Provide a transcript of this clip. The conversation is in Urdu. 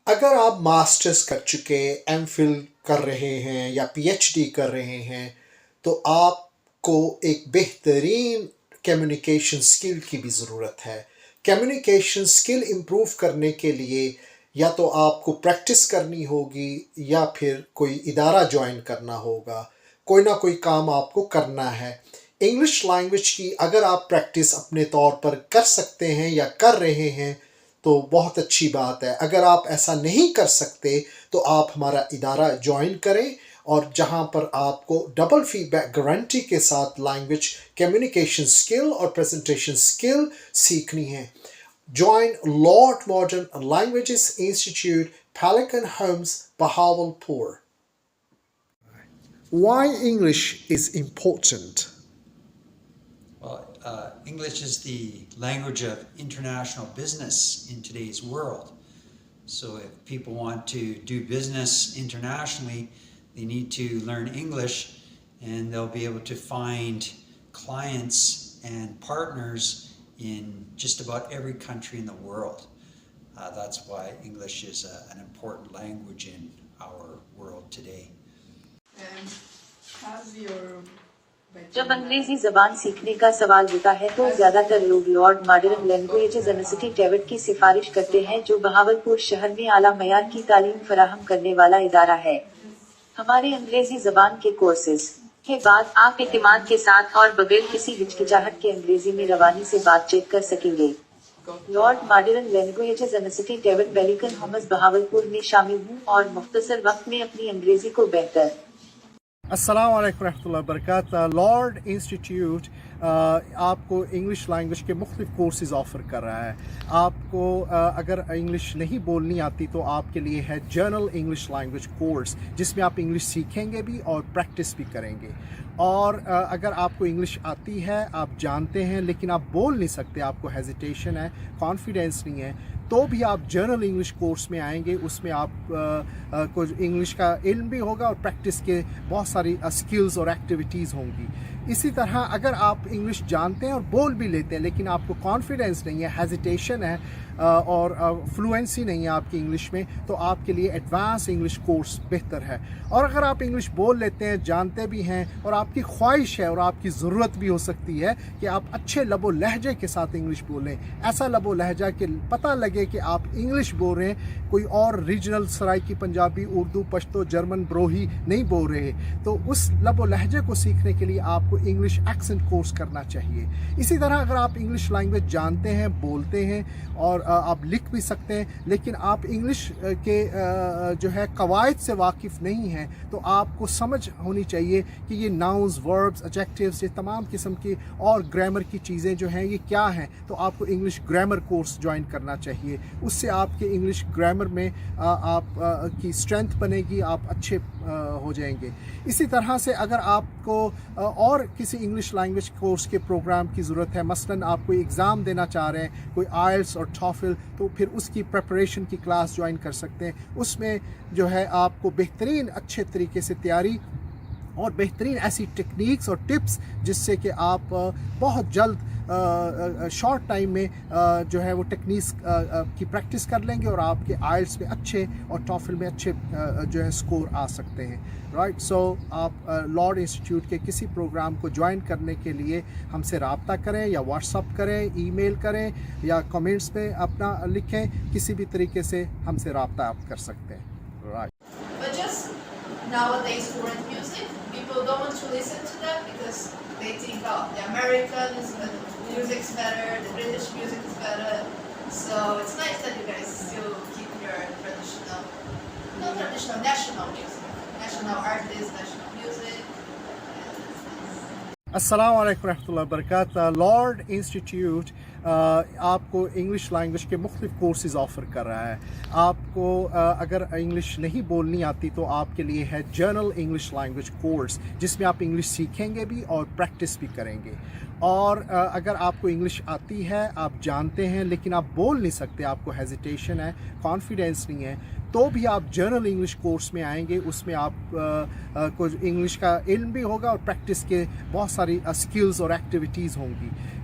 اگر آپ ماسٹرز کر چکے، ایم فل کر رہے ہیں یا پی ایچ ڈی کر رہے ہیں تو آپ کو ایک بہترین کمیونیکیشن سکل کی بھی ضرورت ہے۔ کمیونیکیشن سکل امپروو کرنے کے لیے یا تو آپ کو پریکٹس کرنی ہوگی یا پھر کوئی ادارہ جوائن کرنا ہوگا، کوئی نہ کوئی کام آپ کو کرنا ہے۔ انگلش لینگویج کی اگر آپ پریکٹس اپنے طور پر کر سکتے ہیں یا کر رہے ہیں تو بہت اچھی بات ہے۔ اگر آپ ایسا نہیں کر سکتے تو آپ ہمارا ادارہ جوائن کریں، اور جہاں پر آپ کو ڈبل فیڈ بیک گارنٹی کے ساتھ لینگویج کمیونیکیشن سکل اور پریزنٹیشن سکل سیکھنی ہے۔ Join Lord Modern Languages Institute, Pelican Homes, Bahawalpur. Why English is important? Well, English is the language of international business in today's world. So if people want to do business internationally, they need to learn English, and they'll be able to find clients and partners in just about every country in the world. That's why English is an important language in our world today. And how's your جب انگریزی زبان سیکھنے کا سوال ہوتا ہے تو زیادہ تر لوگ لارڈ ماڈرن لینگویجز انسٹیٹیوٹ کی سفارش کرتے ہیں، جو بہاولپور شہر میں اعلیٰ معیار کی تعلیم فراہم کرنے والا ادارہ ہے۔ ہمارے انگریزی زبان کے کورسز کے بعد آپ اعتماد کے ساتھ اور بغیر کسی ہچکچاہٹ کے انگریزی میں روانی سے بات چیت کر سکیں گے۔ Lord Modern Languages Institute Pelican Homes Bahawalpur میں شامل ہوں اور مختصر وقت میں اپنی انگریزی کو بہتر۔ السلام علیکم ورحمۃ اللہ وبرکاتہ۔ لارڈ انسٹیٹیوٹ آپ کو انگلش لینگویج کے مختلف کورسز آفر کر رہا ہے۔ آپ کو اگر انگلش نہیں بولنی آتی تو آپ کے لیے ہے جرنل انگلش لینگویج کورس، جس میں آپ انگلش سیکھیں گے بھی اور پریکٹس بھی کریں گے۔ اور اگر آپ کو انگلش آتی ہے، آپ جانتے ہیں لیکن آپ بول نہیں سکتے، آپ کو ہیزیٹیشن ہے، کانفیڈینس نہیں ہے، تو بھی آپ جرنل انگلش کورس میں آئیں گے۔ اس میں آپ کو انگلش کا علم بھی ہوگا اور پریکٹس کے بہت ساری اسکلز اور ایکٹیویٹیز ہوں گی۔ اسی طرح اگر آپ انگلش جانتے ہیں اور بول بھی لیتے ہیں لیکن آپ کو کانفیڈینس نہیں ہے، ہیزیٹیشن ہے اور فلوئنسی نہیں ہے آپ کی انگلش میں، تو آپ کے لیے ایڈوانس انگلش کورس بہتر ہے۔ اور اگر آپ انگلش بول لیتے ہیں، جانتے بھی ہیں، اور آپ کی خواہش ہے اور آپ کی ضرورت بھی ہو سکتی ہے کہ آپ اچھے لب و لہجے کے ساتھ انگلش بولیں، ایسا لب و لہجہ کہ پتہ لگے کہ آپ انگلش بول رہے ہیں، کوئی اور ریجنل سرائکی پنجابی، اردو، پشتو، جرمن، بروہی نہیں بول رہے، تو اس لب و لہجے کو سیکھنے کے لیے آپ کو انگلش ایکسنٹ کورس کرنا چاہیے۔ اسی طرح اگر آپ انگلش لینگویج جانتے ہیں، بولتے ہیں اور آپ لکھ بھی سکتے ہیں، لیکن آپ انگلش کے جو ہے قواعد سے واقف نہیں ہیں، تو آپ کو سمجھ ہونی چاہیے کہ یہ ناؤنز، وربز، ایڈجیکٹیوز، یہ تمام قسم کی اور گرامر کی چیزیں جو ہیں یہ کیا ہیں، تو آپ کو انگلش گرامر کورس جوائن کرنا چاہیے۔ اس سے آپ کے انگلش گرامر میں آپ کی اسٹرینتھ بنے گی، آپ اچھے ہو جائیں گے۔ اسی طرح سے اگر آپ کو اور کسی انگلش لینگویج کورس کے پروگرام کی ضرورت ہے، مثلاً آپ کوئی ایگزام دینا چاہ رہے ہیں، کوئی آئلس اور ٹافل، تو پھر اس کی پریپریشن کی کلاس جوائن کر سکتے ہیں۔ اس میں جو ہے آپ کو بہترین اچھے طریقے سے تیاری اور بہترین ایسی ٹیکنیکس اور ٹپس، جس سے کہ آپ بہت جلد شارٹ ٹائم میں جو ہے وہ ٹیکنیکس کی پریکٹس کر لیں گے اور آپ کے آئلس میں اچھے اور ٹافل میں اچھے جو ہے اسکور آ سکتے ہیں۔ رائٹ، سو آپ لارڈ انسٹیٹیوٹ کے کسی پروگرام کو جوائن کرنے کے لیے ہم سے رابطہ کریں، یا واٹس اپ کریں، ای میل کریں، یا کمنٹس میں اپنا لکھیں، کسی بھی طریقے سے ہم سے رابطہ آپ کر سکتے ہیں۔ Right. But just nowadays foreign music, people don't want to listen to that because they think, oh, the Americans, the music's better, the British music is better. So it's nice that you guys still keep your traditional, not traditional, national music, national artists, national music. السلام علیکم ورحمۃ اللہ وبرکاتہ۔ لارڈ انسٹیٹیوٹ آپ کو انگلش لینگویج کے مختلف کورسز آفر کر رہا ہے۔ آپ کو اگر انگلش نہیں بولنی آتی تو آپ کے لیے ہے جرنل انگلش لینگویج کورس، جس میں آپ انگلش سیکھیں گے بھی اور پریکٹس بھی کریں گے۔ اور اگر آپ کو انگلش آتی ہے، آپ جانتے ہیں لیکن آپ بول نہیں سکتے، آپ کو ہیزیٹیشن ہے، کانفیڈینس نہیں ہے، تو بھی آپ جرنل انگلش کورس میں آئیں گے۔ اس میں آپ کو انگلش کا علم بھی ہوگا اور پریکٹس کے بہت ساری اسکلز اور ایکٹیویٹیز ہوں گی۔